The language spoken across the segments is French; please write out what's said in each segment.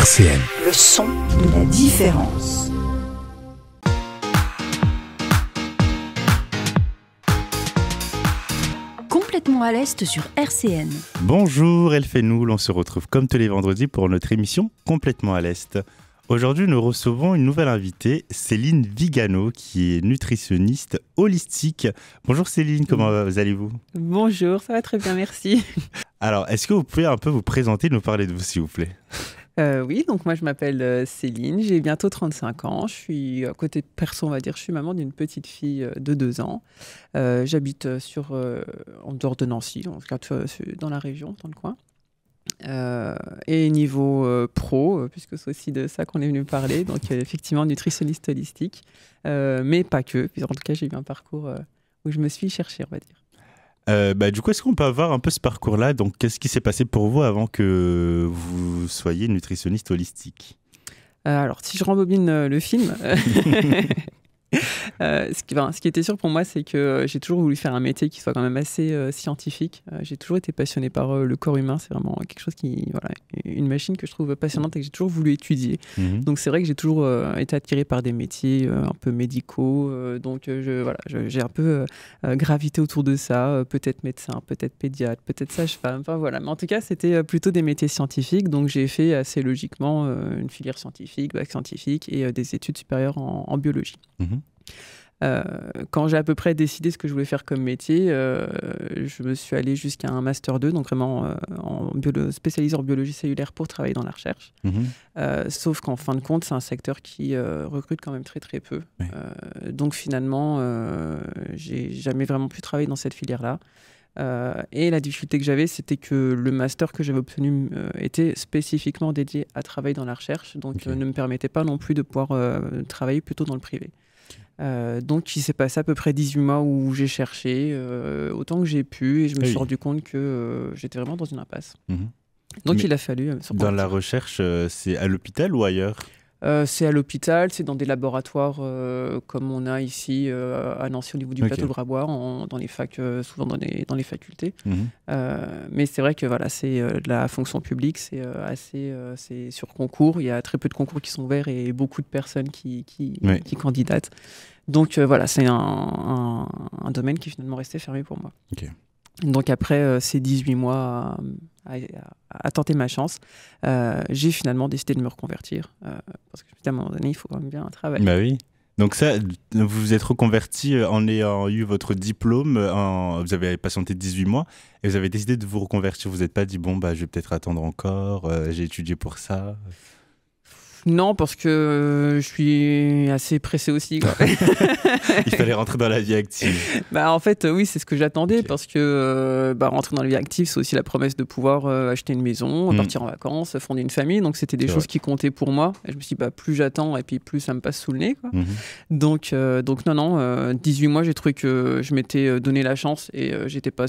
RCN. Le son de la différence. Complètement à l'Est sur RCN. Bonjour Elfenoul, on se retrouve comme tous les vendredis pour notre émission Complètement à l'Est. Aujourd'hui, nous recevons une nouvelle invitée, Céline Vigano, qui est nutritionniste holistique. Bonjour Céline, comment allez-vous ? Bonjour, ça va très bien, merci. Alors, est-ce que vous pouvez un peu vous présenter, nous parler de vous, s'il vous plaît ? Oui, donc moi je m'appelle Céline, j'ai bientôt 35 ans, je suis à côté de perso, on va dire, je suis maman d'une petite fille de 2 ans. J'habite en dehors de Nancy, en tout cas dans la région, dans le coin. Et niveau pro, puisque c'est aussi de ça qu'on est venu parler, donc effectivement nutritionniste holistique, mais pas que, puis en tout cas j'ai eu un parcours où je me suis cherchée, on va dire. Du coup, est-ce qu'on peut avoir un peu ce parcours-là ? Donc, qu'est-ce qui s'est passé pour vous avant que vous soyez nutritionniste holistique ? Alors, si je rembobine le film... ce qui était sûr pour moi, c'est que j'ai toujours voulu faire un métier qui soit quand même assez scientifique. J'ai toujours été passionnée par le corps humain. C'est vraiment quelque chose une machine que je trouve passionnante et que j'ai toujours voulu étudier. Donc c'est vrai que j'ai toujours été attirée par des métiers un peu médicaux. J'ai un peu gravité autour de ça. Peut-être médecin, peut-être pédiatre, peut-être sage-femme. Enfin voilà. Mais en tout cas, c'était plutôt des métiers scientifiques. Donc j'ai fait assez logiquement une filière scientifique, bac scientifique et des études supérieures en biologie. Quand j'ai à peu près décidé ce que je voulais faire comme métier, je me suis allée jusqu'à un Master 2, donc vraiment spécialisé en biologie cellulaire pour travailler dans la recherche. Sauf qu'en fin de compte, c'est un secteur qui recrute quand même très très peu. Oui. Donc finalement, j'ai jamais vraiment pu travailler dans cette filière-là. Et la difficulté que j'avais, c'était que le master que j'avais obtenu était spécifiquement dédié à travailler dans la recherche, donc ne me permettait pas non plus de pouvoir travailler plutôt dans le privé. Donc il s'est passé à peu près 18 mois où j'ai cherché autant que j'ai pu et je me suis rendu compte que j'étais vraiment dans une impasse. Donc il a fallu... Dans la recherche, c'est à l'hôpital ou ailleurs ? C'est à l'hôpital, c'est dans des laboratoires comme on a ici à Nancy au niveau du plateau de Brabois, dans les facs, souvent dans les facultés. Mais c'est vrai que voilà, c'est de la fonction publique, c'est c'est sur concours. Il y a très peu de concours qui sont ouverts et beaucoup de personnes qui candidatent. Donc voilà, c'est un domaine qui est finalement resté fermé pour moi. Donc après ces 18 mois à tenter ma chance, j'ai finalement décidé de me reconvertir parce que à un moment donné, il faut quand même bien un travail. Bah oui. Donc ça, vous vous êtes reconverti en ayant eu votre diplôme, vous avez patienté 18 mois et vous avez décidé de vous reconvertir. Vous n'êtes pas dit, je vais peut-être attendre encore, j'ai étudié pour ça. Non, parce que je suis assez pressé aussi. Il fallait rentrer dans la vie active. En fait, oui, c'est ce que j'attendais parce que rentrer dans la vie active, c'est aussi la promesse de pouvoir acheter une maison, partir en vacances, fonder une famille. Donc, c'était des choses qui comptaient pour moi. Et je me suis dit, plus j'attends et puis plus ça me passe sous le nez. Donc, non, 18 mois, j'ai trouvé que je m'étais donné la chance et j'étais pas...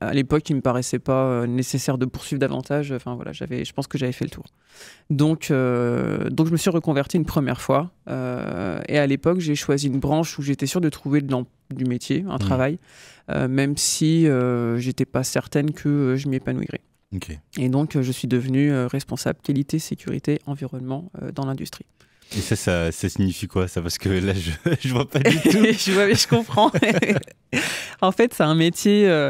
à l'époque, il me paraissait pas nécessaire de poursuivre davantage. Je pense que j'avais fait le tour. Donc, je me suis reconverti une première fois et à l'époque j'ai choisi une branche où j'étais sûre de trouver du métier, un travail, même si j'étais pas certaine que je m'y épanouirais. Et donc je suis devenue responsable qualité, sécurité, environnement dans l'industrie. Et ça signifie quoi ça ? Parce que là je vois pas du tout. Je comprends. En fait, c'est un métier,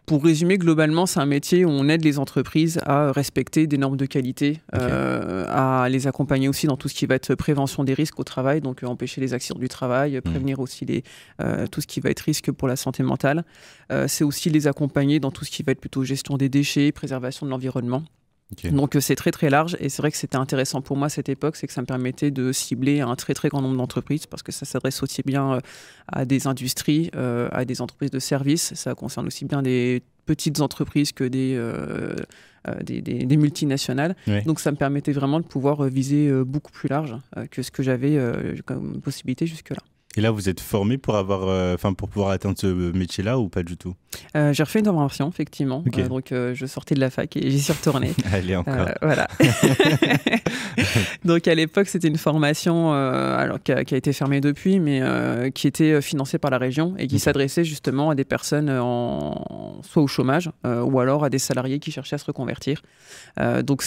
pour résumer globalement, c'est un métier où on aide les entreprises à respecter des normes de qualité, à les accompagner aussi dans tout ce qui va être prévention des risques au travail, donc empêcher les accidents du travail, prévenir aussi tout ce qui va être risque pour la santé mentale. C'est aussi les accompagner dans tout ce qui va être plutôt gestion des déchets, préservation de l'environnement. Donc c'est très très large et c'est vrai que c'était intéressant pour moi à cette époque, c'est que ça me permettait de cibler un très très grand nombre d'entreprises parce que ça s'adresse aussi bien à des industries, à des entreprises de services, ça concerne aussi bien des petites entreprises que des multinationales. Donc ça me permettait vraiment de pouvoir viser beaucoup plus large que ce que j'avais comme possibilité jusque-là. Et là, vous êtes formé pour pour pouvoir atteindre ce métier-là ou pas du tout? J'ai refait une formation, effectivement. Okay. Donc, je sortais de la fac et j'y suis retournée. Allez, encore. Voilà. Donc, à l'époque, c'était une formation qui a été fermée depuis, mais qui était financée par la région et qui s'adressait justement à des personnes soit au chômage ou alors à des salariés qui cherchaient à se reconvertir. Donc,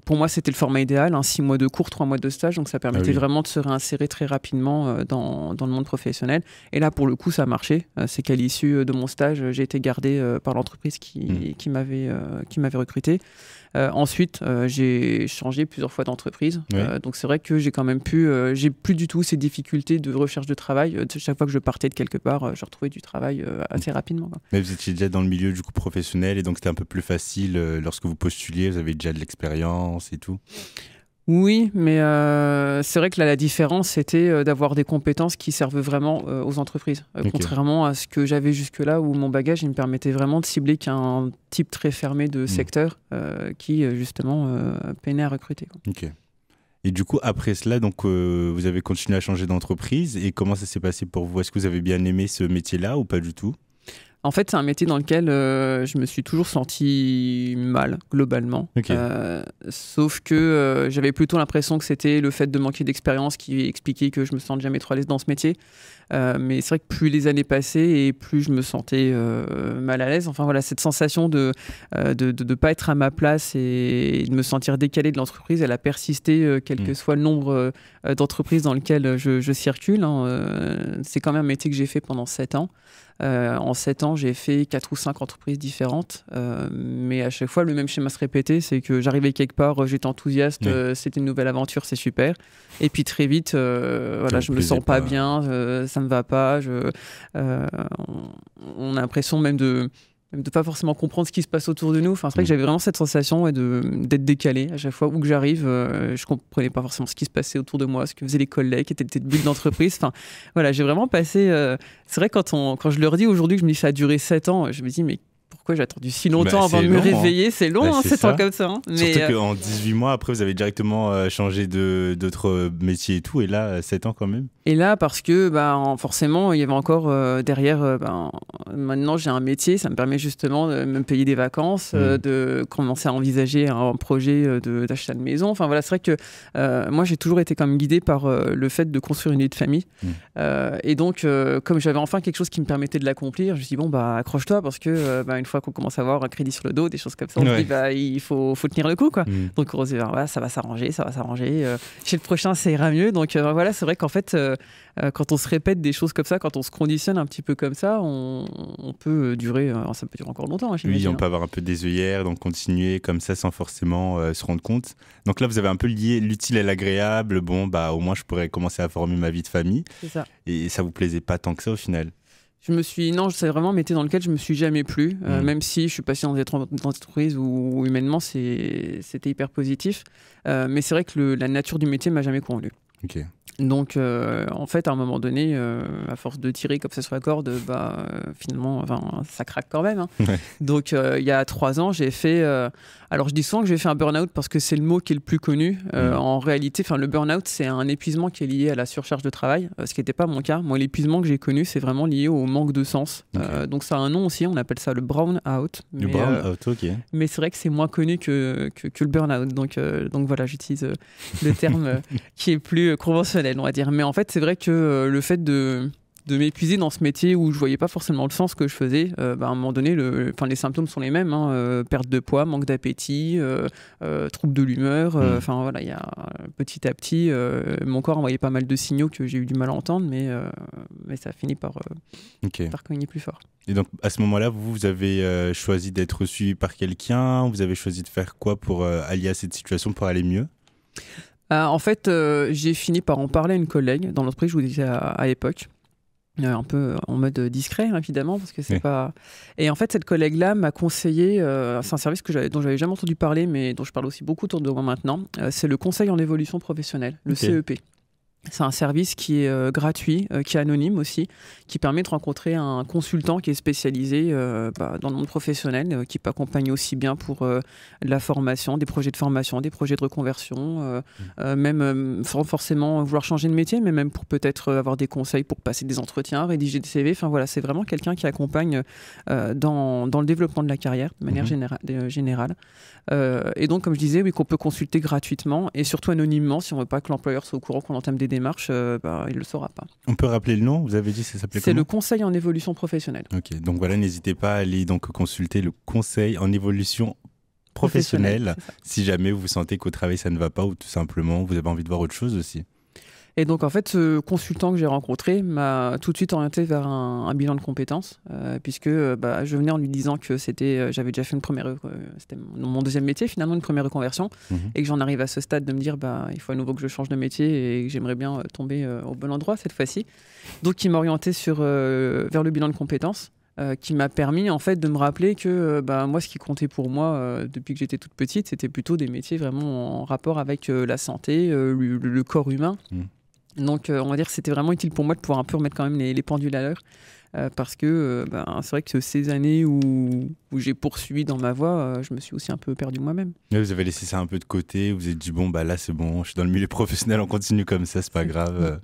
pour moi, c'était le format idéal, 6 mois de cours, 3 mois de stage. Donc, ça permettait vraiment de se réinsérer très rapidement dans le monde professionnel. Et là, pour le coup, ça a marché. C'est qu'à l'issue de mon stage, j'ai été gardé par l'entreprise qui m'avait recruté. Ensuite, j'ai changé plusieurs fois d'entreprise. Donc, c'est vrai que j'ai quand même j'ai plus du tout ces difficultés de recherche de travail. Chaque fois que je partais de quelque part, je retrouvais du travail assez rapidement, quoi. Mais vous étiez déjà dans le milieu du coup professionnel et donc c'était un peu plus facile lorsque vous postuliez, vous avez déjà de l'expérience et tout. Oui, mais c'est vrai que là, la différence, c'était d'avoir des compétences qui servent vraiment aux entreprises. Contrairement à ce que j'avais jusque-là, où mon bagage, il me permettait vraiment de cibler qu'un type très fermé de secteur qui, justement, peinait à recruter, quoi. Ok. Et du coup, après cela, donc, vous avez continué à changer d'entreprise. Et comment ça s'est passé pour vous? Est-ce que vous avez bien aimé ce métier-là ou pas du tout? En fait, c'est un métier dans lequel je me suis toujours senti mal, globalement. Sauf que j'avais plutôt l'impression que c'était le fait de manquer d'expérience qui expliquait que je me sente jamais trop à l'aise dans ce métier. Mais c'est vrai que plus les années passaient et plus je me sentais mal à l'aise. Enfin voilà, cette sensation de pas être à ma place et de me sentir décalé de l'entreprise, elle a persisté quel que soit le nombre d'entreprises dans lesquelles je circule. C'est quand même un métier que j'ai fait pendant 7 ans. En 7 ans, j'ai fait 4 ou 5 entreprises différentes, mais à chaque fois, le même schéma se répétait, c'est que j'arrivais quelque part, j'étais enthousiaste, c'était une nouvelle aventure, c'est super. Et puis très vite, je me sens pas bien, ça me va pas. On a l'impression même de pas forcément comprendre ce qui se passe autour de nous. Enfin, c'est vrai que j'avais vraiment cette sensation d'être décalé à chaque fois où que j'arrive. Je comprenais pas forcément ce qui se passait autour de moi, ce que faisaient les collègues, qui étaient le but d'entreprise. Enfin, voilà, j'ai vraiment passé... C'est vrai, quand je leur dis aujourd'hui que je me dis ça a duré 7 ans, je me dis, mais pourquoi j'ai attendu si longtemps avant de me réveiller? C'est long, 7 ans comme ça. Mais surtout qu'en 18 mois, après, vous avez directement changé d'autres métiers et tout. Et là, 7 ans quand même. Et là, parce que forcément, il y avait encore derrière, maintenant j'ai un métier, ça me permet justement de me payer des vacances, de commencer à envisager un projet d'achat de maison. Enfin voilà, c'est vrai que moi j'ai toujours été quand même guidé par le fait de construire une vie de famille. Et donc, comme j'avais enfin quelque chose qui me permettait de l'accomplir, je me suis dit, accroche-toi parce que une fois qu'on commence à avoir un crédit sur le dos, des choses comme ça, on se dit, il faut tenir le coup, quoi. Donc on se dit, ça va s'arranger. Chez le prochain, ça ira mieux. Donc voilà, c'est vrai qu'en fait, quand on se répète des choses comme ça, quand on se conditionne un petit peu comme ça, on peut durer, ça peut durer encore longtemps. Oui, on peut avoir un peu des œillères, donc continuer comme ça sans forcément se rendre compte. Donc là, vous avez un peu lié l'utile et l'agréable. Au moins, je pourrais commencer à former ma vie de famille. C'est ça. Et ça vous plaisait pas tant que ça au final? C'est vraiment un métier dans lequel je me suis jamais plu, même si je suis passé dans des entreprises où humainement c'était hyper positif. Mais c'est vrai que la nature du métier m'a jamais convenu. Ok. Donc, en fait, à un moment donné, à force de tirer comme ça sur la corde, finalement, ça craque quand même. Donc, il y a 3 ans, j'ai fait... alors, je dis souvent que j'ai fait un burn-out parce que c'est le mot qui est le plus connu. En réalité, le burn-out, c'est un épuisement qui est lié à la surcharge de travail, ce qui n'était pas mon cas. Moi, l'épuisement que j'ai connu, c'est vraiment lié au manque de sens. Donc, ça a un nom aussi, on appelle ça le brown-out. Le brown-out, ok. Mais c'est vrai que c'est moins connu que le burn-out. Donc voilà, j'utilise le terme qui est plus conventionnel, on va dire. Mais en fait, c'est vrai que le fait de m'épuiser dans ce métier où je voyais pas forcément le sens que je faisais, à un moment donné, les symptômes sont les mêmes, perte de poids, manque d'appétit, trouble de l'humeur. Voilà, il y a petit à petit, mon corps envoyait pas mal de signaux que j'ai eu du mal à entendre, mais ça a fini par cogner plus fort. Et donc, à ce moment-là, vous avez choisi d'être suivi par quelqu'un. Vous avez choisi de faire quoi pour allier à cette situation, pour aller mieux? En fait, j'ai fini par en parler à une collègue dans l'entreprise où j'étais à l'époque. Un peu en mode discret, évidemment, parce que c'est pas... Et en fait, cette collègue-là m'a conseillé, c'est un service dont j'avais jamais entendu parler, mais dont je parle aussi beaucoup autour de moi maintenant, c'est le conseil en évolution professionnelle, le CEP. C'est un service qui est gratuit, qui est anonyme aussi, qui permet de rencontrer un consultant qui est spécialisé dans le monde professionnel, qui peut accompagner aussi bien pour la formation, des projets de formation, des projets de reconversion, même sans forcément vouloir changer de métier, mais même pour peut-être avoir des conseils pour passer des entretiens, rédiger des CV. Enfin voilà, c'est vraiment quelqu'un qui accompagne dans le développement de la carrière de manière générale. Et donc, comme je disais, oui, qu'on peut consulter gratuitement et surtout anonymement si on ne veut pas que l'employeur soit au courant qu'on entame des démarches, il ne le saura pas. On peut rappeler le nom? Vous avez dit que ça s'appelait comment? C'est le Conseil en évolution professionnelle. Ok, donc voilà, n'hésitez pas à aller donc consulter le Conseil en évolution professionnelle si jamais vous sentez qu'au travail ça ne va pas ou tout simplement vous avez envie de voir autre chose aussi. Et donc, en fait, ce consultant que j'ai rencontré m'a tout de suite orienté vers un bilan de compétences, puisque je venais en lui disant que j'avais déjà fait c'était mon deuxième métier, finalement, une première reconversion, et que j'en arrive à ce stade de me dire, il faut à nouveau que je change de métier et que j'aimerais bien tomber au bon endroit cette fois-ci. Donc, il m'a orienté vers le bilan de compétences. Qui m'a permis en fait de me rappeler que moi ce qui comptait pour moi depuis que j'étais toute petite, c'était plutôt des métiers vraiment en rapport avec la santé, le corps humain. Donc on va dire que c'était vraiment utile pour moi de pouvoir un peu remettre quand même les pendules à l'heure, parce que c'est vrai que ces années où j'ai poursuivi dans ma voie, je me suis aussi un peu perdu moi-même. Vous avez laissé ça un peu de côté, vous vous êtes dit là c'est bon, je suis dans le milieu professionnel, on continue comme ça, c'est pas grave.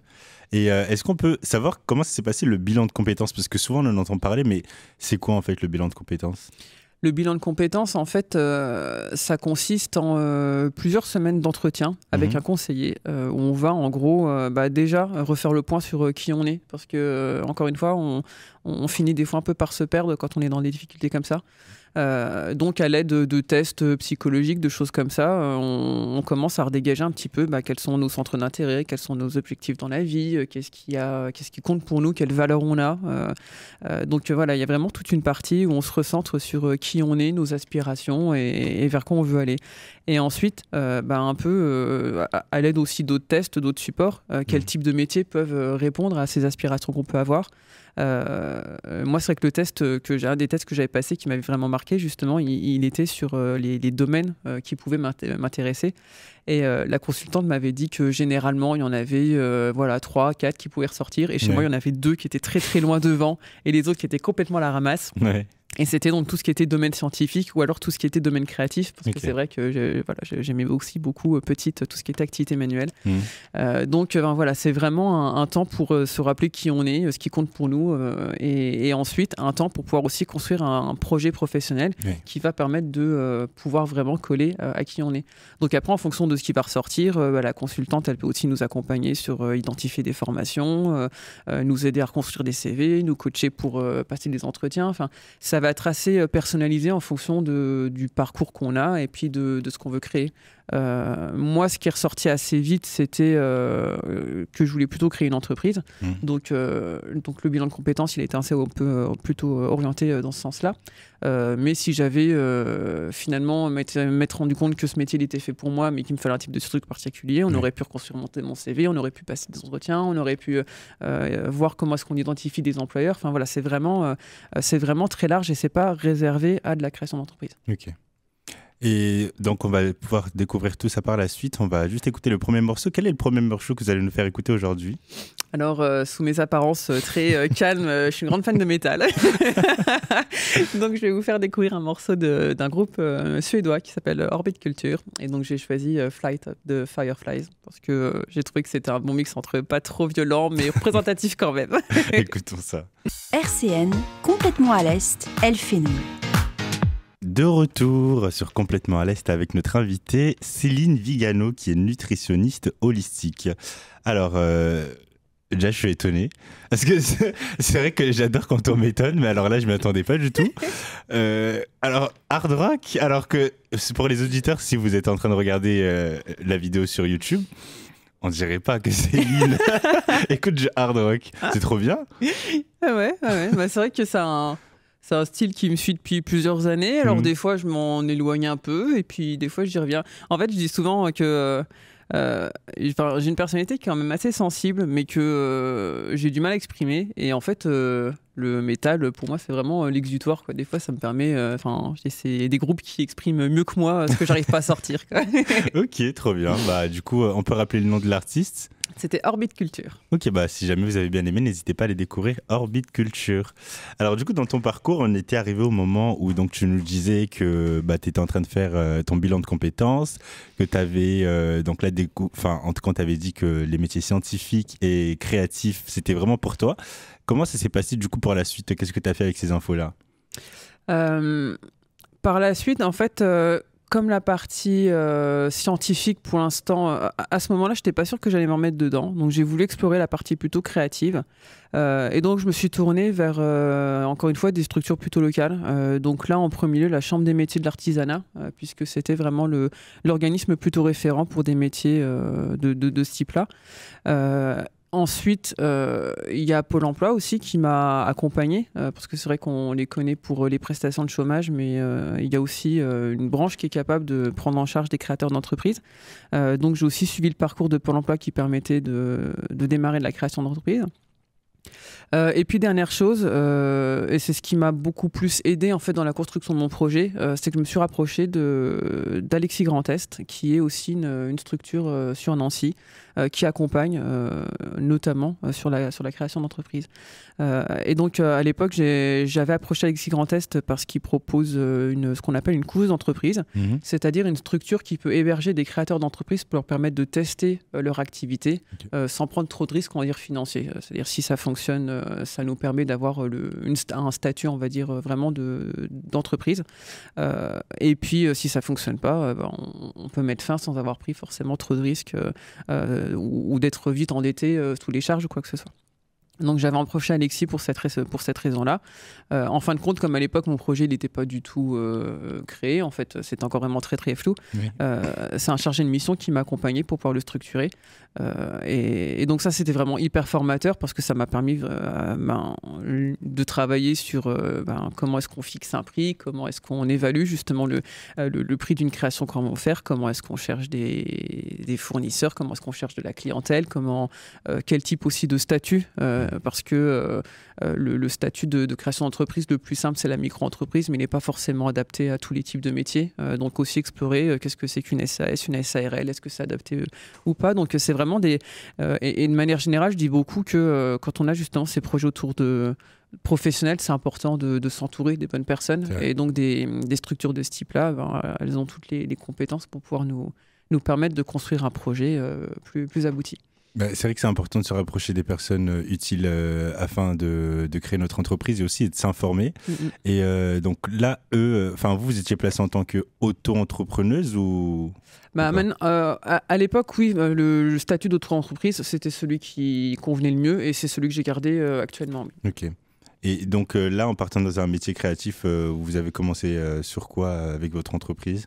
Et est-ce qu'on peut savoir comment ça s'est passé le bilan de compétences? Parce que souvent on en entend parler, mais c'est quoi en fait le bilan de compétences? Le bilan de compétences, en fait, ça consiste en plusieurs semaines d'entretien avec un conseiller où on va en gros déjà refaire le point sur qui on est. Parce que, encore une fois, on finit des fois un peu par se perdre quand on est dans des difficultés comme ça. Donc à l'aide de tests psychologiques, de choses comme ça, on commence à redégager un petit peu quels sont nos centres d'intérêt, quels sont nos objectifs dans la vie, qu'est-ce qui compte pour nous, quelles valeurs on a. Donc voilà, il y a vraiment toute une partie où on se recentre sur qui on est, nos aspirations et vers quoi on veut aller. Et ensuite, un peu à l'aide aussi d'autres tests, d'autres supports, quels types de métiers peuvent répondre à ces aspirations qu'on peut avoir. Moi, c'est vrai que un des tests que j'avais passé qui m'avait vraiment marqué, justement, il était sur les domaines qui pouvaient m'intéresser. Et la consultante m'avait dit que généralement, il y en avait 3, 4 qui pouvaient ressortir. Et chez moi, il y en avait 2 qui étaient très très loin devant et les autres qui étaient complètement à la ramasse. Ouais. Et c'était donc tout ce qui était domaine scientifique ou alors tout ce qui était domaine créatif, parce que c'est vrai que j'aimais aussi beaucoup petite tout ce qui était activité manuelle. Donc c'est vraiment un temps pour se rappeler qui on est, ce qui compte pour nous, et ensuite un temps pour pouvoir aussi construire un projet professionnel qui va permettre de pouvoir vraiment coller à qui on est. Donc après, en fonction de ce qui va ressortir, la consultante, elle peut aussi nous accompagner sur identifier des formations, nous aider à reconstruire des CV, nous coacher pour passer des entretiens. Enfin, ça va être assez personnalisé en fonction du parcours qu'on a et puis de ce qu'on veut créer. Moi, ce qui est ressorti assez vite, c'était que je voulais plutôt créer une entreprise. Donc le bilan de compétences, il était plutôt orienté dans ce sens-là. Mais si j'avais finalement m'être rendu compte que ce métier il était fait pour moi, mais qu'il me fallait un type de truc particulier, on aurait pu reconstruire mon CV, on aurait pu passer des entretiens, on aurait pu voir comment est-ce qu'on identifie des employeurs. Enfin voilà, c'est vraiment très large et c'est pas réservé à de la création d'entreprise. Ok. Et donc on va pouvoir découvrir tout ça par la suite. On va juste écouter le premier morceau. Quel est le premier morceau que vous allez nous faire écouter aujourd'hui? Alors, sous mes apparences très calmes, je suis une grande fan de métal. Donc je vais vous faire découvrir un morceau d'un groupe suédois qui s'appelle Orbit Culture. Et donc j'ai choisi Flight de Fireflies parce que j'ai trouvé que c'était un bon mix entre pas trop violent mais représentatif quand même. Écoutons ça. RCN, complètement à l'Est, Elle fait nous. De retour sur Complètement à l'Est avec notre invitée Céline Vigano qui est nutritionniste holistique. Alors, déjà je suis étonné parce que c'est vrai que j'adore quand on m'étonne, mais alors là je ne m'y attendais pas du tout. Alors, hard rock, alors que pour les auditeurs, si vous êtes en train de regarder la vidéo sur YouTube, on dirait pas que Céline écoute du hard rock. C'est trop bien. Ouais. C'est vrai que c'est un style qui me suit depuis plusieurs années. Alors des fois, je m'en éloigne un peu et puis des fois, j'y reviens. En fait, je dis souvent que j'ai une personnalité qui est quand même assez sensible, mais que j'ai du mal à exprimer. Et en fait, le métal, pour moi, c'est vraiment l'exutoire, quoi. Des fois, ça me permet... c'est des groupes qui expriment mieux que moi ce que j'arrive pas à sortir, quoi. Ok, trop bien. Du coup, on peut rappeler le nom de l'artiste? C'était Orbit Culture. Ok, bah si jamais vous avez bien aimé, n'hésitez pas à aller découvrir Orbit Culture. Alors du coup, dans ton parcours, on était arrivé au moment où donc, tu nous disais que tu étais en train de faire ton bilan de compétences, que tu avais, donc là, en tout cas, tu avais dit que les métiers scientifiques et créatifs, c'était vraiment pour toi. Comment ça s'est passé du coup pour la suite? Qu'est-ce que tu as fait avec ces infos-là? Par la suite, en fait... Comme la partie scientifique, pour l'instant, à ce moment-là, je n'étais pas sûre que j'allais m'en remettre dedans. Donc, j'ai voulu explorer la partie plutôt créative. Et donc, je me suis tournée vers, encore une fois, des structures plutôt locales. Donc là, en premier lieu, la Chambre des métiers de l'artisanat, puisque c'était vraiment l'organisme plutôt référent pour des métiers de ce type-là. Ensuite, il y a Pôle emploi aussi qui m'a accompagné, parce que c'est vrai qu'on les connaît pour les prestations de chômage, mais il y a aussi une branche qui est capable de prendre en charge des créateurs d'entreprises. Donc j'ai aussi suivi le parcours de Pôle emploi qui permettait de démarrer de la création d'entreprise. Et puis dernière chose, et c'est ce qui m'a beaucoup plus aidé en fait dans la construction de mon projet, c'est que je me suis rapproché d'Alexis Grand Est, qui est aussi une structure sur Nancy, qui accompagne notamment sur la création d'entreprises. Et donc à l'époque, j'avais approché Alexis Grand Est parce qu'il propose ce qu'on appelle une couveuse d'entreprise, c'est-à-dire une structure qui peut héberger des créateurs d'entreprises pour leur permettre de tester leur activité sans prendre trop de risques, on va dire, financiers. C'est-à-dire si ça fonctionne, ça nous permet d'avoir un statut, on va dire, vraiment d'entreprise. Et puis si ça fonctionne pas, on peut mettre fin sans avoir pris forcément trop de risques ou d'être vite endetté sous les charges ou quoi que ce soit. Donc j'avais approché Alexis pour cette raison-là. En fin de compte, comme à l'époque mon projet n'était pas du tout créé, en fait c'était encore vraiment très très flou, oui. C'est un chargé de mission qui m'a accompagné pour pouvoir le structurer. Et donc ça c'était vraiment hyper formateur parce que ça m'a permis de travailler sur comment est-ce qu'on fixe un prix, comment est-ce qu'on évalue justement le prix d'une création qu'on va faire, comment est-ce qu'on cherche des fournisseurs, comment est-ce qu'on cherche de la clientèle, quel type aussi de statut. Parce que le statut de création d'entreprise le plus simple c'est la micro-entreprise, mais il n'est pas forcément adapté à tous les types de métiers. Donc aussi explorer qu'est-ce que c'est qu'une SAS, une SARL, est-ce que c'est adapté ou pas. Donc c'est vraiment et de manière générale je dis beaucoup que quand on a justement ces projets autour de professionnels, c'est important de s'entourer des bonnes personnes, et donc des structures de ce type-là, elles ont toutes les compétences pour pouvoir nous permettre de construire un projet plus abouti. C'est vrai que c'est important de se rapprocher des personnes utiles afin de créer notre entreprise et aussi de s'informer. Et donc là, vous étiez placée en tant qu'auto-entrepreneuse ou à l'époque, oui, le statut d'auto-entreprise, c'était celui qui convenait le mieux et c'est celui que j'ai gardé actuellement. Oui. Ok. Et donc là, en partant dans un métier créatif, vous avez commencé sur quoi avec votre entreprise ?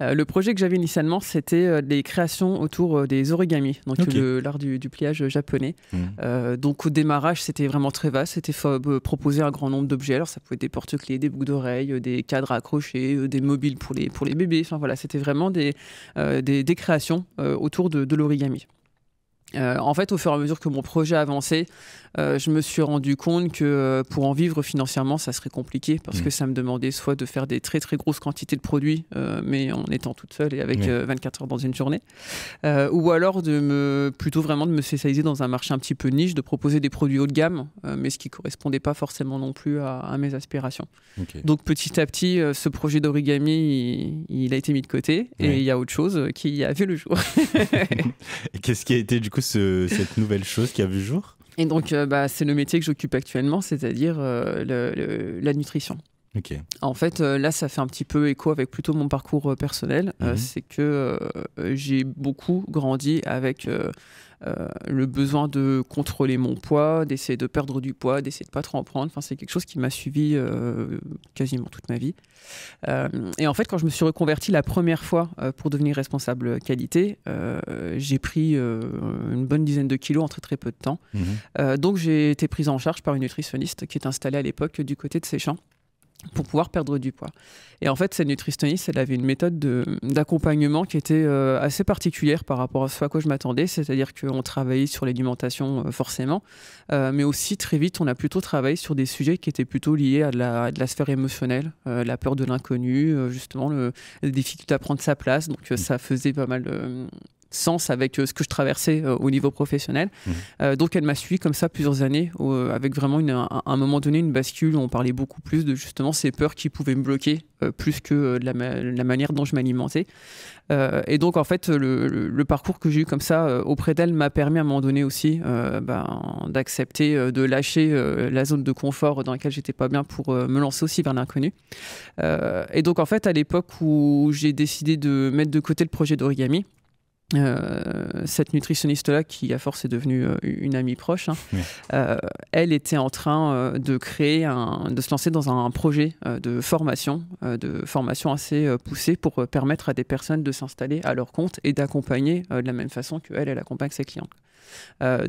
Le projet que j'avais initialement, c'était des créations autour des origamis, donc l'art du pliage japonais. Donc au démarrage, c'était vraiment très vaste. C'était proposer un grand nombre d'objets. Alors ça pouvait être des porte-clés, des boucles d'oreilles, des cadres accrochés, des mobiles pour les bébés. Enfin voilà, c'était vraiment des créations autour de l'origami. En fait, au fur et à mesure que mon projet avançait, je me suis rendu compte que pour en vivre financièrement, ça serait compliqué parce que ça me demandait soit de faire des très très grosses quantités de produits, mais en étant toute seule et avec 24 heures dans une journée, ou alors plutôt vraiment de me spécialiser dans un marché un petit peu niche, de proposer des produits haut de gamme, mais ce qui correspondait pas forcément non plus à mes aspirations. Donc petit à petit, ce projet d'origami, il a été mis de côté et il y a autre chose qui a vu le jour. Et qu'est-ce qui a été du coup cette nouvelle chose qui a vu le jour ? Et donc, c'est le métier que j'occupe actuellement, c'est-à-dire la nutrition. Okay. En fait, là, ça fait un petit peu écho avec plutôt mon parcours personnel. C'est que j'ai beaucoup grandi avec le besoin de contrôler mon poids, d'essayer de perdre du poids, d'essayer de pas trop en prendre. Enfin, c'est quelque chose qui m'a suivi quasiment toute ma vie. Et en fait, quand je me suis reconverti la première fois pour devenir responsable qualité, j'ai pris une bonne dizaine de kilos en très très peu de temps. Donc, j'ai été prise en charge par une nutritionniste qui est installée à l'époque du côté de Séchamps pour pouvoir perdre du poids. Et en fait, cette nutritionniste, elle avait une méthode d'accompagnement qui était assez particulière par rapport à ce à quoi je m'attendais, c'est-à-dire qu'on travaillait sur l'alimentation forcément, mais aussi très vite, on a plutôt travaillé sur des sujets qui étaient plutôt liés à de la sphère émotionnelle, la peur de l'inconnu, justement, les difficultés à prendre sa place, donc ça faisait pas mal sens avec ce que je traversais au niveau professionnel. Donc elle m'a suivi comme ça plusieurs années, avec vraiment à un moment donné une bascule où on parlait beaucoup plus de justement ces peurs qui pouvaient me bloquer, plus que de la manière dont je m'alimentais. Et donc en fait le parcours que j'ai eu comme ça auprès d'elle m'a permis à un moment donné aussi d'accepter de lâcher la zone de confort dans laquelle j'étais pas bien pour me lancer aussi vers l'inconnu. Et donc en fait à l'époque où j'ai décidé de mettre de côté le projet d'origami, cette nutritionniste-là, qui à force est devenue une amie proche, elle était en train de se lancer dans un projet de formation assez poussé pour permettre à des personnes de s'installer à leur compte et d'accompagner de la même façon qu'elle accompagne ses clients.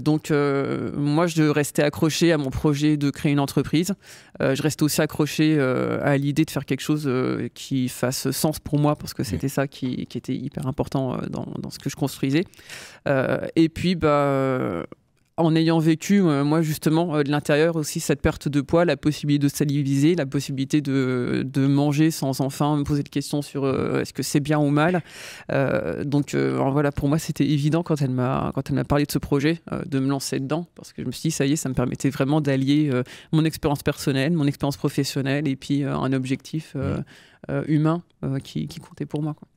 Donc moi je restais accroché à mon projet de créer une entreprise, je restais aussi accroché à l'idée de faire quelque chose qui fasse sens pour moi, parce que c'était ça qui était hyper important dans ce que je construisais, et puis en ayant vécu, moi justement, de l'intérieur aussi, cette perte de poids, la possibilité de saliviser, la possibilité de manger sans enfin me poser de questions sur est-ce que c'est bien ou mal. Donc voilà, pour moi, c'était évident quand elle m'a parlé de ce projet, de me lancer dedans, parce que je me suis dit, ça y est, ça me permettait vraiment d'allier mon expérience personnelle, mon expérience professionnelle, et puis un objectif humain qui comptait pour moi, quoi.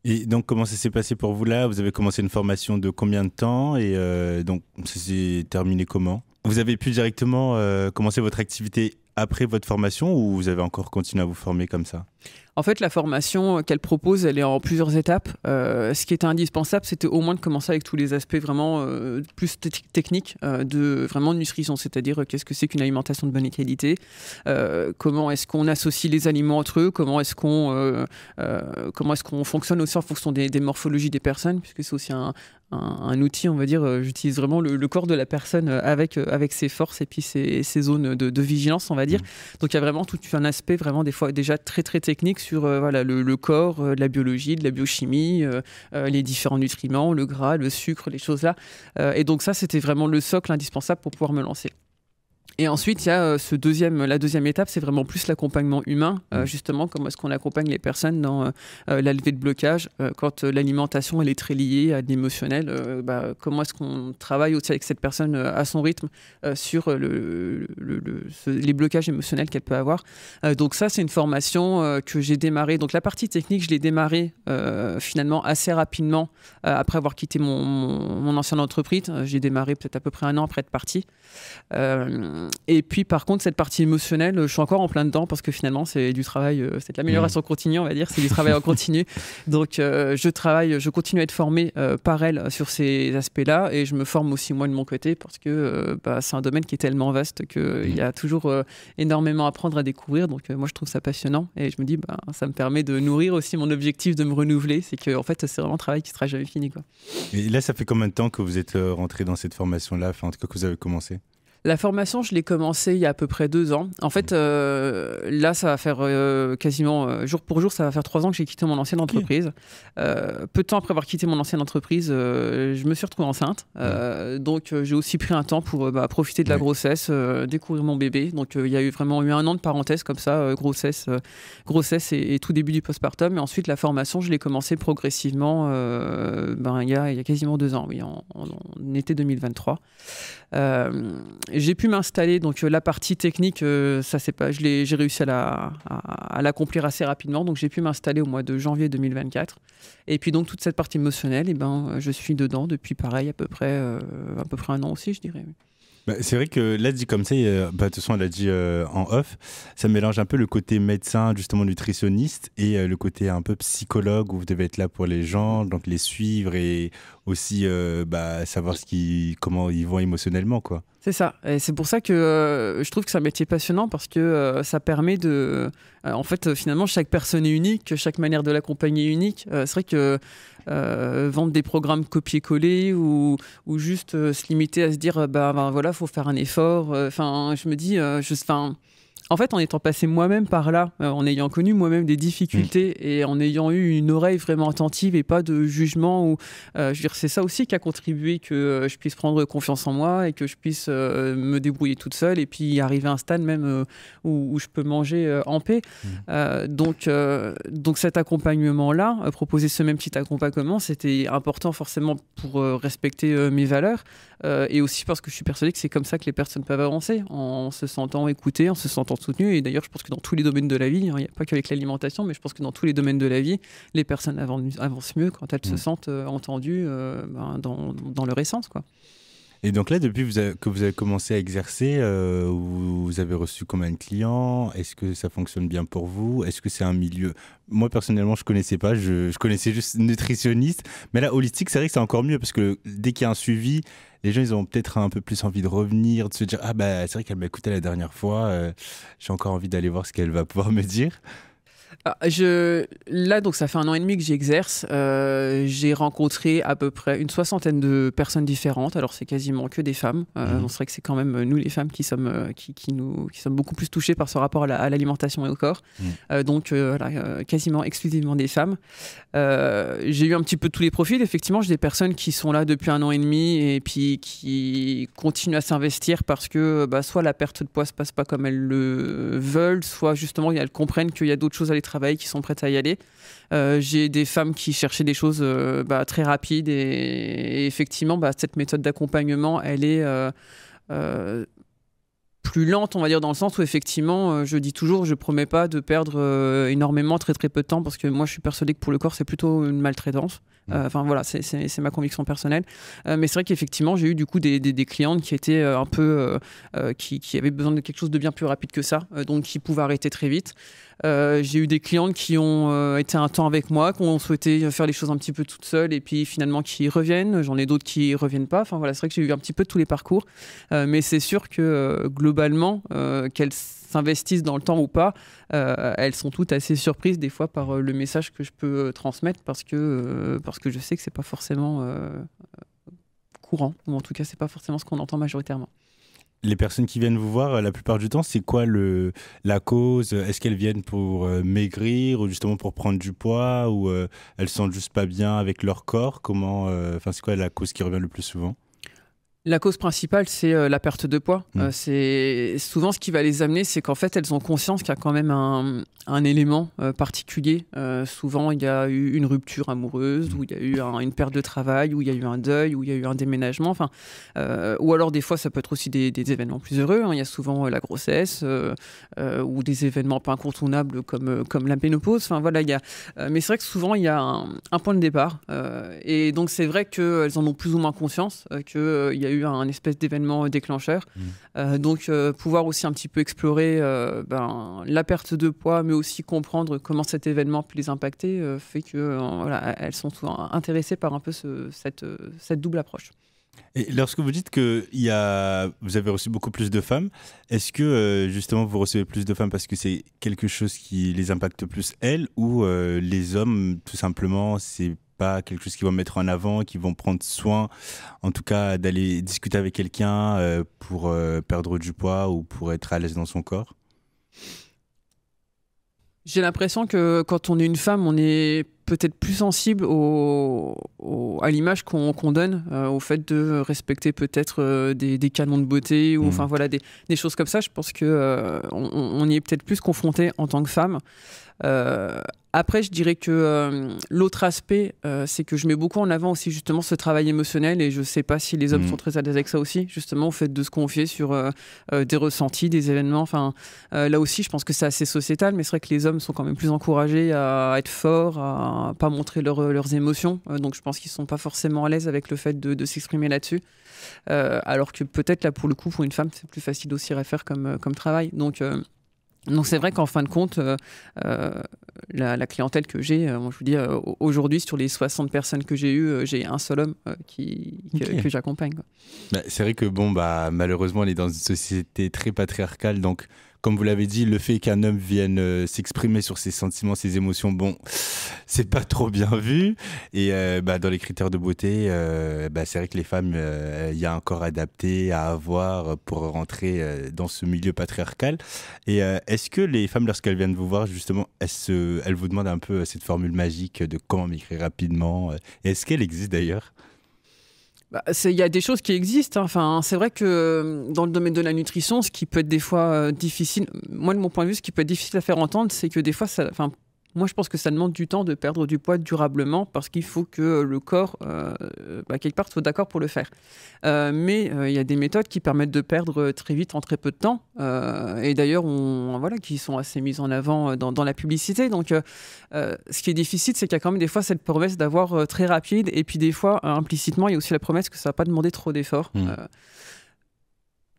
Et donc, comment ça s'est passé pour vous là? Vous avez commencé une formation de combien de temps? Et donc, ça s'est terminé comment? Vous avez pu directement commencer votre activité après votre formation, ou vous avez encore continué à vous former comme ça? En fait, la formation qu'elle propose, elle est en plusieurs étapes. Ce qui était indispensable, c'était au moins de commencer avec tous les aspects vraiment plus techniques de vraiment nutrition, c'est-à-dire qu'est-ce que c'est qu'une alimentation de bonne qualité, comment est-ce qu'on associe les aliments entre eux, comment est-ce qu'on fonctionne aussi en fonction des morphologies des personnes, puisque c'est aussi un outil, on va dire, j'utilise vraiment le corps de la personne avec ses forces et puis ses zones de vigilance, on va dire. Donc il y a vraiment tout un aspect vraiment des fois déjà très très technique sur le corps, la biologie, de la biochimie, les différents nutriments, le gras, le sucre, les choses là. Et donc ça, c'était vraiment le socle indispensable pour pouvoir me lancer. Et ensuite, il y a la deuxième étape, c'est vraiment plus l'accompagnement humain, justement, comment est-ce qu'on accompagne les personnes dans la levée de blocage, quand l'alimentation elle est très liée à l'émotionnel, comment est-ce qu'on travaille aussi avec cette personne à son rythme sur les blocages émotionnels qu'elle peut avoir. Donc ça, c'est une formation que j'ai démarrée. Donc la partie technique, je l'ai démarrée finalement assez rapidement après avoir quitté mon ancienne entreprise. J'ai démarré peut-être à peu près 1 an après être parti. Et puis par contre cette partie émotionnelle, je suis encore en plein dedans, parce que finalement c'est du travail, c'est de l'amélioration continue, on va dire, c'est du travail en continu. Donc je continue à être formé par elle sur ces aspects-là, et je me forme aussi moi de mon côté, parce que c'est un domaine qui est tellement vaste qu'il y a toujours énormément à apprendre, à découvrir. Donc moi je trouve ça passionnant, et je me dis ça me permet de nourrir aussi mon objectif de me renouveler. C'est que en fait c'est vraiment un travail qui sera jamais fini, quoi. Et là, ça fait combien de temps que vous êtes rentré dans cette formation-là, enfin en tout cas que vous avez commencé? La formation, je l'ai commencée il y a à peu près 2 ans. En fait, là, ça va faire quasiment jour pour jour, ça va faire 3 ans que j'ai quitté mon ancienne entreprise. Peu de temps après avoir quitté mon ancienne entreprise, je me suis retrouvée enceinte. Donc, j'ai aussi pris un temps pour profiter de la grossesse, découvrir mon bébé. Donc, il y a vraiment eu 1 an de parenthèse comme ça, grossesse et tout début du postpartum. Et ensuite, la formation, je l'ai commencée progressivement il y a quasiment 2 ans, oui, en été 2023. J'ai pu m'installer, donc la partie technique, j'ai réussi à l'accomplir assez rapidement, donc j'ai pu m'installer au mois de janvier 2024. Et puis donc toute cette partie émotionnelle, je suis dedans depuis pareil à peu près 1 an aussi, je dirais. C'est vrai que là, dit comme ça, de toute façon, elle a dit en off, ça mélange un peu le côté médecin, justement nutritionniste, et le côté un peu psychologue, où vous devez être là pour les gens, donc les suivre et aussi savoir comment ils vont émotionnellement, quoi. C'est ça, et c'est pour ça que je trouve que c'est un métier passionnant, parce que ça permet de... en fait, finalement, chaque personne est unique, chaque manière de l'accompagner est unique. C'est vrai que vendre des programmes copier-coller ou juste se limiter à se dire, voilà, faut faire un effort. Je me dis, En fait, en étant passé moi-même par là, en ayant connu moi-même des difficultés et en ayant eu une oreille vraiment attentive et pas de jugement, ou, je veux dire, c'est ça aussi qui a contribué que je puisse prendre confiance en moi et que je puisse me débrouiller toute seule et puis arriver à un stade même où je peux manger en paix. Donc cet accompagnement-là, proposer ce même petit accompagnement, c'était important forcément pour respecter mes valeurs et aussi parce que je suis persuadée que c'est comme ça que les personnes peuvent avancer, en se sentant écoutées, en se sentant soutenues. Et d'ailleurs, je pense que dans tous les domaines de la vie, il n'y a pas qu'avec l'alimentation, mais je pense que dans tous les domaines de la vie, les personnes avancent mieux quand elles se sentent entendues dans leur essence, quoi. Et donc là, depuis que vous avez commencé à exercer, vous avez reçu combien de clients? Est-ce que ça fonctionne bien pour vous? Est-ce que c'est un milieu... Moi, personnellement, je ne connaissais pas. Je connaissais juste nutritionniste. Mais là, holistique, c'est vrai que c'est encore mieux parce que dès qu'il y a un suivi, les gens, ils ont peut-être un peu plus envie de revenir, de se dire « Ah, bah, c'est vrai qu'elle m'a écouté la dernière fois. J'ai encore envie d'aller voir ce qu'elle va pouvoir me dire. » Là, donc, ça fait 1 an et demi que j'exerce. J'ai rencontré à peu près une 60aine de personnes différentes. Alors, c'est quasiment que des femmes. On serait que c'est quand même nous, les femmes, qui sommes beaucoup plus touchées par ce rapport à l'alimentation et au corps. Donc, quasiment exclusivement des femmes. J'ai eu un petit peu tous les profils. Effectivement, j'ai des personnes qui sont là depuis 1 an et demi et puis qui continuent à s'investir parce que soit la perte de poids se passe pas comme elles le veulent, soit justement elles comprennent qu'il y a d'autres choses à aller travailler, qui sont prêtes à y aller. J'ai des femmes qui cherchaient des choses très rapides et effectivement cette méthode d'accompagnement, elle est plus lente, on va dire, dans le sens où effectivement, je dis toujours, je promets pas de perdre énormément, très très peu de temps, parce que moi je suis persuadée que pour le corps c'est plutôt une maltraitance. Enfin voilà, c'est ma conviction personnelle. Mais c'est vrai qu'effectivement, j'ai eu du coup des clientes qui étaient un peu, qui avaient besoin de quelque chose de bien plus rapide que ça, donc qui pouvaient arrêter très vite. J'ai eu des clientes qui ont été un temps avec moi, qui ont souhaité faire les choses un petit peu toutes seules et puis finalement qui reviennent. J'en ai d'autres qui reviennent pas. Enfin voilà, c'est vrai que j'ai eu un petit peu tous les parcours. Mais c'est sûr que globalement, qu'elles s'investissent dans le temps ou pas, elles sont toutes assez surprises des fois par le message que je peux transmettre parce que je sais que c'est pas forcément courant, ou en tout cas c'est pas forcément ce qu'on entend majoritairement. Les personnes qui viennent vous voir, la plupart du temps, c'est quoi la cause? Est-ce qu'elles viennent pour maigrir ou justement pour prendre du poids, ou elles se sentent juste pas bien avec leur corps? C'est quoi la cause qui revient le plus souvent? La cause principale, c'est la perte de poids. C'est souvent ce qui va les amener, c'est qu'en fait, elles ont conscience qu'il y a quand même un élément particulier. Souvent, il y a eu une rupture amoureuse, ou il y a eu une perte de travail, ou il y a eu un deuil, ou il y a eu un déménagement. Ou alors, des fois, ça peut être aussi des événements plus heureux. Il y a souvent la grossesse, ou des événements pas incontournables comme la ménopause. Mais c'est vrai que souvent, il y a un point de départ. Et donc, c'est vrai qu'elles en ont plus ou moins conscience qu'il y a eu un espèce d'événement déclencheur. Donc, pouvoir aussi un petit peu explorer la perte de poids, mais aussi comprendre comment cet événement peut les impacter, fait que elles sont souvent intéressées par un peu cette double approche. Et lorsque vous dites que vous avez reçu beaucoup plus de femmes, est-ce que justement vous recevez plus de femmes parce que c'est quelque chose qui les impacte plus elles, ou les hommes, tout simplement, c'est pas quelque chose qu'ils vont mettre en avant, qu'ils vont prendre soin, en tout cas d'aller discuter avec quelqu'un pour perdre du poids ou pour être à l'aise dans son corps? J'ai l'impression que quand on est une femme, on est peut-être plus sensible à l'image qu'on donne, au fait de respecter peut-être des canons de beauté, ou des choses comme ça. Je pense qu'on y est peut-être plus confronté en tant que femme. Après, je dirais que l'autre aspect, c'est que je mets beaucoup en avant aussi justement ce travail émotionnel, et je ne sais pas si les hommes sont très à l'aise avec ça aussi, justement au fait de se confier sur des ressentis, des événements. Là aussi, je pense que c'est assez sociétal, mais c'est vrai que les hommes sont quand même plus encouragés à être forts, à pas montrer leurs émotions. Donc je pense qu'ils ne sont pas forcément à l'aise avec le fait de s'exprimer là-dessus. Alors que peut-être là, pour le coup, pour une femme, c'est plus facile aussi à faire comme travail. Donc c'est vrai qu'en fin de compte, la clientèle que j'ai, je vous dis, aujourd'hui, sur les 60 personnes que j'ai eues, j'ai un seul homme que j'accompagne. C'est vrai que malheureusement, on est dans une société très patriarcale, donc comme vous l'avez dit, le fait qu'un homme vienne s'exprimer sur ses sentiments, ses émotions, bon, c'est pas trop bien vu. Et dans les critères de beauté, c'est vrai que les femmes, il y a un corps adapté à avoir pour rentrer dans ce milieu patriarcal. Et est-ce que les femmes, lorsqu'elles viennent vous voir, justement, elles vous demandent un peu cette formule magique de comment m'écrire rapidement? Est-ce qu'elle existe d'ailleurs? Il y a des choses qui existent. Hein. Enfin, c'est vrai que dans le domaine de la nutrition, ce qui peut être des fois difficile, moi de mon point de vue, ce qui peut être difficile à faire entendre, c'est que des fois, moi je pense que ça demande du temps de perdre du poids durablement parce qu'il faut que le corps, quelque part, soit d'accord pour le faire. Mais il y a des méthodes qui permettent de perdre très vite en très peu de temps. Et d'ailleurs, qui sont assez mises en avant dans la publicité. Donc, ce qui est difficile, c'est qu'il y a quand même des fois cette promesse d'avoir très rapide. Et puis des fois, implicitement, il y a aussi la promesse que ça ne va pas demander trop d'efforts.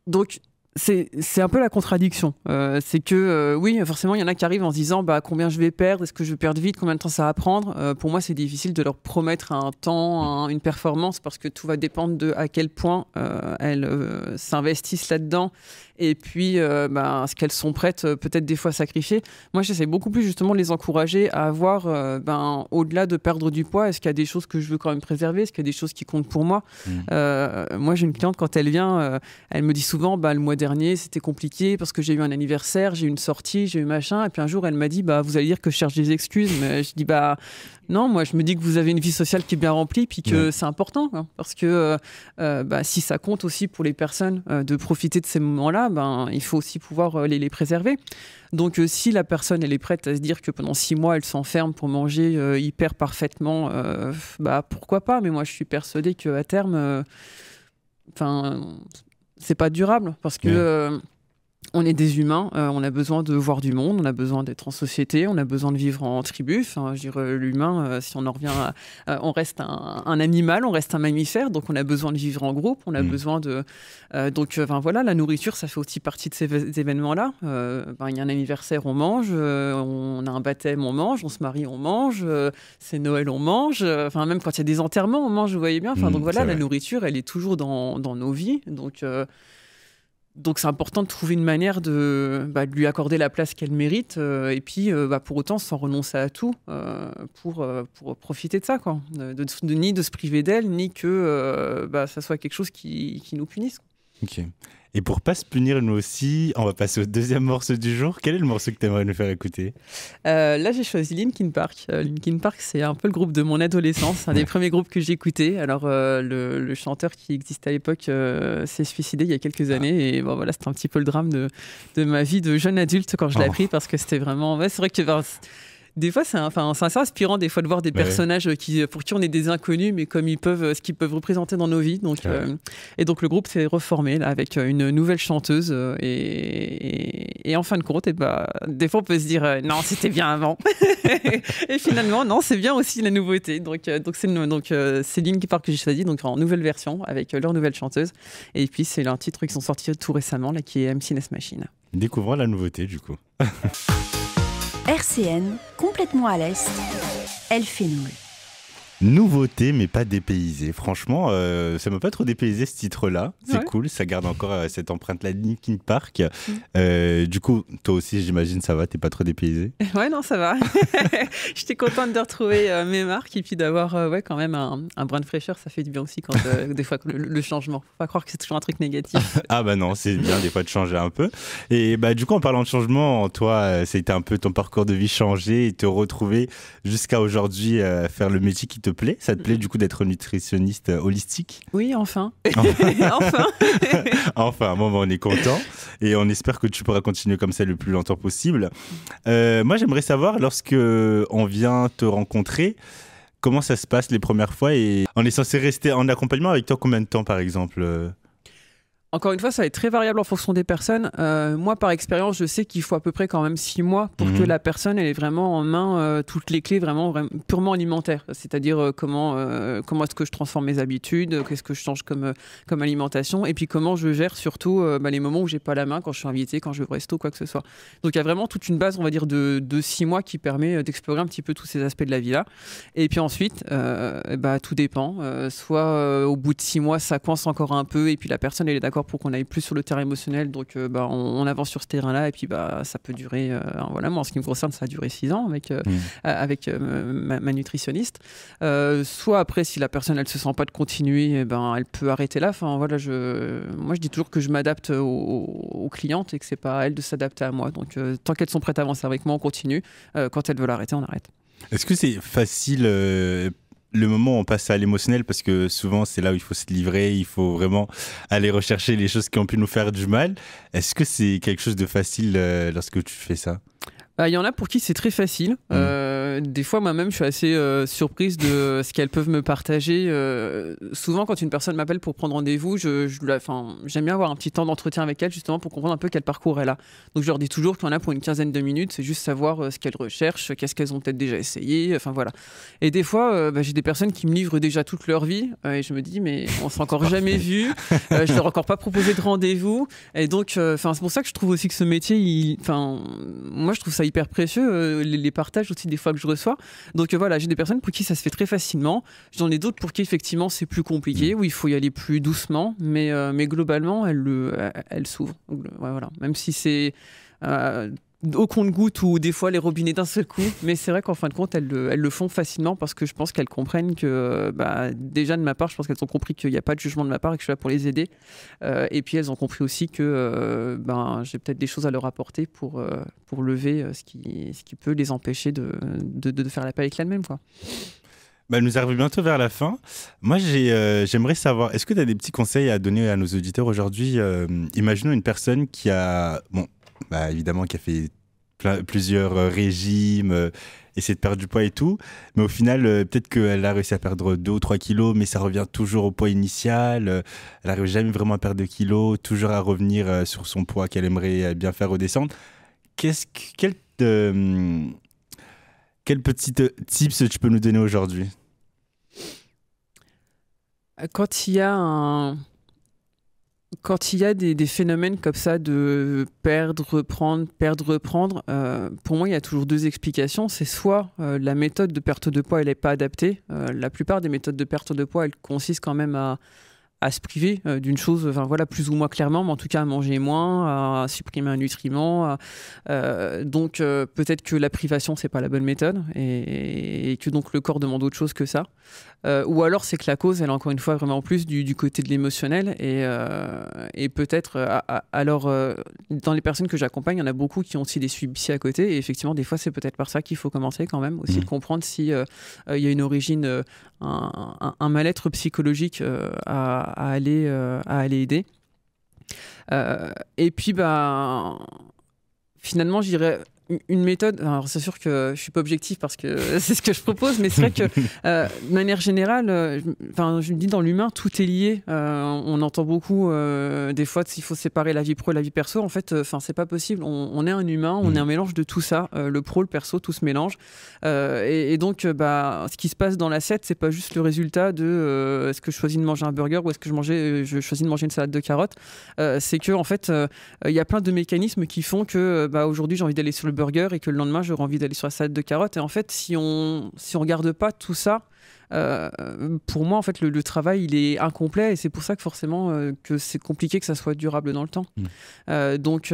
Donc, c'est un peu la contradiction. C'est que, oui, forcément, il y en a qui arrivent en se disant combien je vais perdre, est-ce que je vais perdre vite, combien de temps ça va prendre. Pour moi, c'est difficile de leur promettre un temps, une performance, parce que tout va dépendre de à quel point elles s'investissent là-dedans et puis ce qu'elles sont prêtes peut-être des fois à sacrifier. Moi, j'essaie beaucoup plus justement de les encourager à avoir, au-delà de perdre du poids, est-ce qu'il y a des choses que je veux quand même préserver, est-ce qu'il y a des choses qui comptent pour moi. Moi, j'ai une cliente, quand elle vient, elle me dit souvent, le mois dernier, c'était compliqué parce que j'ai eu un anniversaire, j'ai eu une sortie, j'ai eu machin. Et puis un jour, elle m'a dit, vous allez dire que je cherche des excuses. Mais je dis, non, moi, je me dis que vous avez une vie sociale qui est bien remplie, puis que c'est important. Hein, parce que si ça compte aussi pour les personnes de profiter de ces moments-là, il faut aussi pouvoir les préserver. Donc, si la personne, elle est prête à se dire que pendant 6 mois, elle s'enferme pour manger hyper parfaitement, pourquoi pas. Mais moi, je suis persuadée qu'à terme, c'est pas durable parce que on est des humains, on a besoin de voir du monde, on a besoin d'être en société, on a besoin de vivre en tribu. Enfin, je dirais, l'humain, si on en revient on reste un animal, on reste un mammifère, donc on a besoin de vivre en groupe, on a besoin de... la nourriture, ça fait aussi partie de ces événements-là. Il y a un anniversaire, on mange, on a un baptême, on mange, on se marie, on mange, c'est Noël, on mange, même quand il y a des enterrements, on mange, vous voyez bien. La nourriture, elle est toujours dans nos vies, donc c'est important de trouver une manière de lui accorder la place qu'elle mérite et puis pour autant sans renoncer à tout pour profiter de ça, quoi. Ni de se priver d'elle, ni que ça soit quelque chose qui nous punisse. Ok. Et pour pas se punir nous aussi, on va passer au deuxième morceau du jour. Quel est le morceau que tu aimerais nous faire écouter? Là, j'ai choisi Linkin Park. Linkin Park, c'est un peu le groupe de mon adolescence, un des premiers groupes que j'écoutais. Alors, le chanteur qui existait à l'époque s'est suicidé il y a quelques années. Et c'était un petit peu le drame de ma vie de jeune adulte quand je l'ai appris, parce que c'était vraiment... c'est vrai que... des fois, c'est assez inspirant des fois de voir des personnages pour qui on est des inconnus, mais comme ce qu'ils peuvent représenter dans nos vies. Donc, et donc le groupe s'est reformé là, avec une nouvelle chanteuse. Et en fin de compte, des fois on peut se dire non, c'était bien avant. Et finalement, non, c'est bien aussi la nouveauté. Donc c'est Linkin Park que j'ai choisi, donc en nouvelle version avec leur nouvelle chanteuse. Et puis c'est un titre qui sont sortis tout récemment, là, qui est Emptiness Machine. Découvrons la nouveauté du coup. RCN, complètement à l'Est, Elphénol. Nouveauté, mais pas dépaysé. Franchement, ça m'a pas trop dépaysé ce titre-là. C'est cool, ça garde encore cette empreinte-là de Linkin Park. Du coup, toi aussi, j'imagine, ça va, t'es pas trop dépaysé? Ouais, non, ça va. J'étais contente de retrouver mes marques et puis d'avoir quand même un brin de fraîcheur. Ça fait du bien aussi quand des fois le changement. Faut pas croire que c'est toujours un truc négatif. Ah non, c'est bien des fois de changer un peu. Et du coup, en parlant de changement, toi, c'était un peu ton parcours de vie changé et te retrouver jusqu'à aujourd'hui faire le métier qui te plaît. Ça te plaît du coup d'être nutritionniste holistique? Oui, enfin. Enfin, on est content et on espère que tu pourras continuer comme ça le plus longtemps possible. Moi, j'aimerais savoir, lorsque on vient te rencontrer, comment ça se passe les premières fois, et on est censé rester en accompagnement avec toi combien de temps par exemple? Encore une fois, ça va être très variable en fonction des personnes. Moi, par expérience, je sais qu'il faut à peu près quand même 6 mois pour que la personne elle ait vraiment en main toutes les clés vraiment purement alimentaires. C'est-à-dire comment est-ce que je transforme mes habitudes, qu'est-ce que je change comme alimentation, et puis comment je gère surtout les moments où j'ai pas la main, quand je suis invité, quand je vais au resto, quoi que ce soit. Donc il y a vraiment toute une base, on va dire, de 6 mois qui permet d'explorer un petit peu tous ces aspects de la vie-là. Et puis ensuite, tout dépend. Soit au bout de 6 mois, ça coince encore un peu, et puis la personne elle est d'accord d'accord pour qu'on aille plus sur le terrain émotionnel, donc on avance sur ce terrain-là, et puis ça peut durer, voilà, moi en ce qui me concerne, ça a duré 6 ans avec ma nutritionniste. Soit après, si la personne elle se sent pas de continuer, elle peut arrêter là. Enfin voilà, moi je dis toujours que je m'adapte aux clientes et que c'est pas à elles de s'adapter à moi. Donc tant qu'elles sont prêtes à avancer avec moi, on continue. Quand elles veulent arrêter, on arrête. Est-ce que c'est facile le moment où on passe à l'émotionnel, parce que souvent c'est là où il faut se livrer, il faut vraiment aller rechercher les choses qui ont pu nous faire du mal. Est-ce que c'est quelque chose de facile lorsque tu fais ça ? Il y en a pour qui c'est très facile. Des fois, moi-même, je suis assez surprise de ce qu'elles peuvent me partager. Souvent, quand une personne m'appelle pour prendre rendez-vous, j'aime bien avoir un petit temps d'entretien avec elle, justement, pour comprendre un peu quel parcours elle a. Donc, je leur dis toujours qu'il y en a pour une quinzaine de minutes. C'est juste savoir ce qu'elles recherchent, qu'est-ce qu'elles ont peut-être déjà essayé. Enfin, voilà. Et des fois, j'ai des personnes qui me livrent déjà toute leur vie. Et je me dis, mais on s'est encore jamais vu. Je leur ai encore pas proposé de rendez-vous. Et donc, c'est pour ça que je trouve aussi que ce métier, moi, je trouve ça hyper précieux, les partages aussi des fois que je reçois. Donc voilà, j'ai des personnes pour qui ça se fait très facilement. J'en ai d'autres pour qui effectivement c'est plus compliqué, où il faut y aller plus doucement, mais globalement elles s'ouvrent. Ouais, voilà. Même si c'est au compte-gouttes ou des fois les robinets d'un seul coup, mais c'est vrai qu'en fin de compte elles le font facilement, parce que je pense qu'elles comprennent que déjà de ma part, je pense qu'elles ont compris qu'il n'y a pas de jugement de ma part et que je suis là pour les aider, et puis elles ont compris aussi que j'ai peut-être des choses à leur apporter pour lever ce qui peut les empêcher de faire la paix avec l'elle-même, quoi. Nous arrivons bientôt vers la fin. Moi, j'aimerais savoir, est-ce que tu as des petits conseils à donner à nos auditeurs aujourd'hui ? Imaginons une personne qui a, évidemment, qui a fait plusieurs régimes, essayer de perdre du poids et tout, mais au final, peut-être qu'elle a réussi à perdre 2 ou 3 kilos, mais ça revient toujours au poids initial, elle n'arrive jamais vraiment à perdre de kilos, toujours à revenir sur son poids qu'elle aimerait bien faire redescendre. Quel petit tips tu peux nous donner aujourd'hui ? Quand il y a des phénomènes comme ça de perdre, reprendre, pour moi, il y a toujours 2 explications. C'est soit la méthode de perte de poids, elle n'est pas adaptée. La plupart des méthodes de perte de poids, elles consistent quand même à se priver d'une chose, plus ou moins clairement, mais en tout cas à manger moins, à supprimer un nutriment. Donc peut-être que la privation, c'est pas la bonne méthode, et que donc le corps demande autre chose que ça. Ou alors c'est que la cause, elle est encore une fois vraiment plus du côté de l'émotionnel, et peut-être alors dans les personnes que j'accompagne, il y en a beaucoup qui ont aussi des suivis psy à côté, et effectivement des fois c'est peut-être par ça qu'il faut commencer quand même aussi, de comprendre si il y a une origine, un mal-être psychologique à aller aider, et puis finalement je dirais une méthode. Alors c'est sûr que je suis pas objectif parce que c'est ce que je propose, mais c'est vrai que de manière générale, je me dis, dans l'humain tout est lié. On entend beaucoup des fois s'il faut séparer la vie pro et la vie perso. En fait, c'est pas possible. On est un humain, on est un mélange de tout ça. Le pro, le perso, tout se mélange. Et donc, ce qui se passe dans l'assiette, c'est pas juste le résultat de est-ce que je choisis de manger un burger ou est-ce que je choisis de manger une salade de carottes. C'est que en fait, il y a plein de mécanismes qui font que aujourd'hui j'ai envie d'aller sur le burger et que le lendemain j'aurai envie d'aller sur la salade de carottes. Et en fait, si on regarde pas tout ça, pour moi en fait le travail il est incomplet, et c'est pour ça que forcément que c'est compliqué que ça soit durable dans le temps. Donc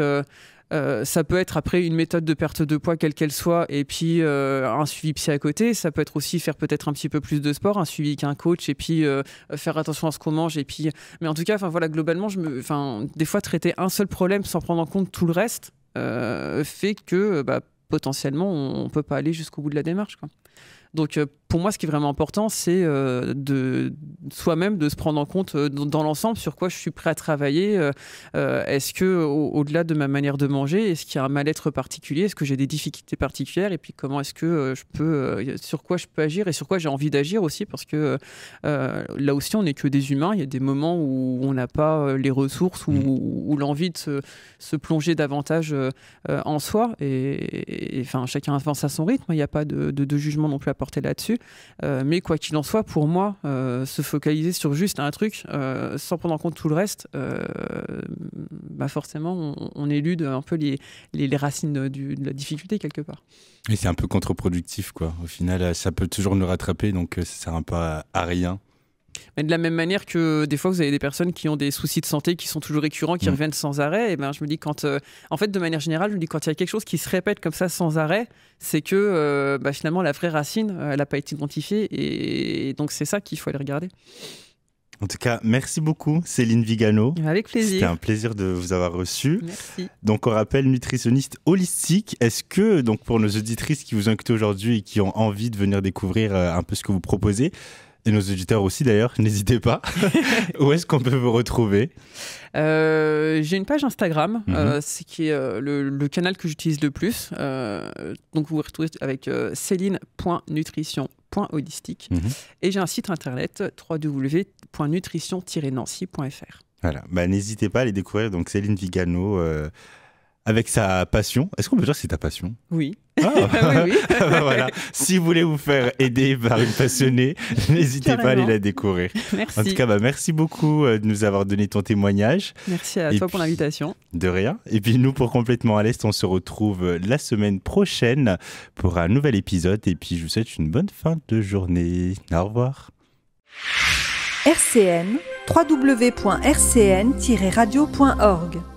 ça peut être après une méthode de perte de poids quelle qu'elle soit, et puis un suivi psy à côté. Ça peut être aussi faire peut-être un petit peu plus de sport, un suivi qu'un coach, et puis faire attention à ce qu'on mange, et puis mais en tout cas globalement des fois traiter un seul problème sans prendre en compte tout le reste fait que potentiellement on peut pas aller jusqu'au bout de la démarche, quoi. Donc pour moi, ce qui est vraiment important, c'est de soi-même de se prendre en compte dans l'ensemble sur quoi je suis prêt à travailler. Est-ce que au-delà de ma manière de manger, est-ce qu'il y a un mal-être particulier, est-ce que j'ai des difficultés particulières, et puis comment est-ce que je peux sur quoi je peux agir et sur quoi j'ai envie d'agir aussi, parce que là aussi on n'est que des humains. Il y a des moments où on n'a pas les ressources ou l'envie de se plonger davantage en soi, et chacun avance à son rythme. Il n'y a pas de jugement non plus à porter là-dessus, mais quoi qu'il en soit, pour moi, se focaliser sur juste un truc sans prendre en compte tout le reste, forcément on élude un peu les racines de la difficulté quelque part. Et c'est un peu contre-productif, quoi. Au final, ça peut toujours nous rattraper, donc ça sert un peu à rien. Mais de la même manière que des fois, vous avez des personnes qui ont des soucis de santé qui sont toujours récurrents, qui reviennent sans arrêt. Et ben, je me dis en fait, de manière générale, je me dis quand il y a quelque chose qui se répète comme ça sans arrêt, c'est que finalement, la vraie racine, elle n'a pas été identifiée. Et donc, c'est ça qu'il faut aller regarder. En tout cas, merci beaucoup Céline Vigano. Avec plaisir. C'était un plaisir de vous avoir reçu. Merci. Donc on rappelle, nutritionniste holistique. Est-ce que, donc pour nos auditrices qui vous ont écouté aujourd'hui et qui ont envie de venir découvrir un peu ce que vous proposez, et nos auditeurs aussi d'ailleurs, n'hésitez pas. Où est-ce qu'on peut vous retrouver ? J'ai une page Instagram, c'est qui est le canal que j'utilise le plus. Donc vous vous retrouvez avec céline.nutrition.holistique. Et j'ai un site internet www.nutrition-nancy.fr. Voilà, n'hésitez pas à aller découvrir donc Céline Vigano avec sa passion. Est-ce qu'on peut dire que c'est ta passion ? Oui. Oui. Voilà. Si vous voulez vous faire aider par une passionnée, n'hésitez pas à aller la découvrir. Merci. En tout cas, merci beaucoup de nous avoir donné ton témoignage. Merci à toi pour l'invitation. De rien. Et puis nous, pour Complètement à l'Est, on se retrouve la semaine prochaine pour un nouvel épisode. Et puis je vous souhaite une bonne fin de journée. Au revoir. RCN, www.rcn-radio.org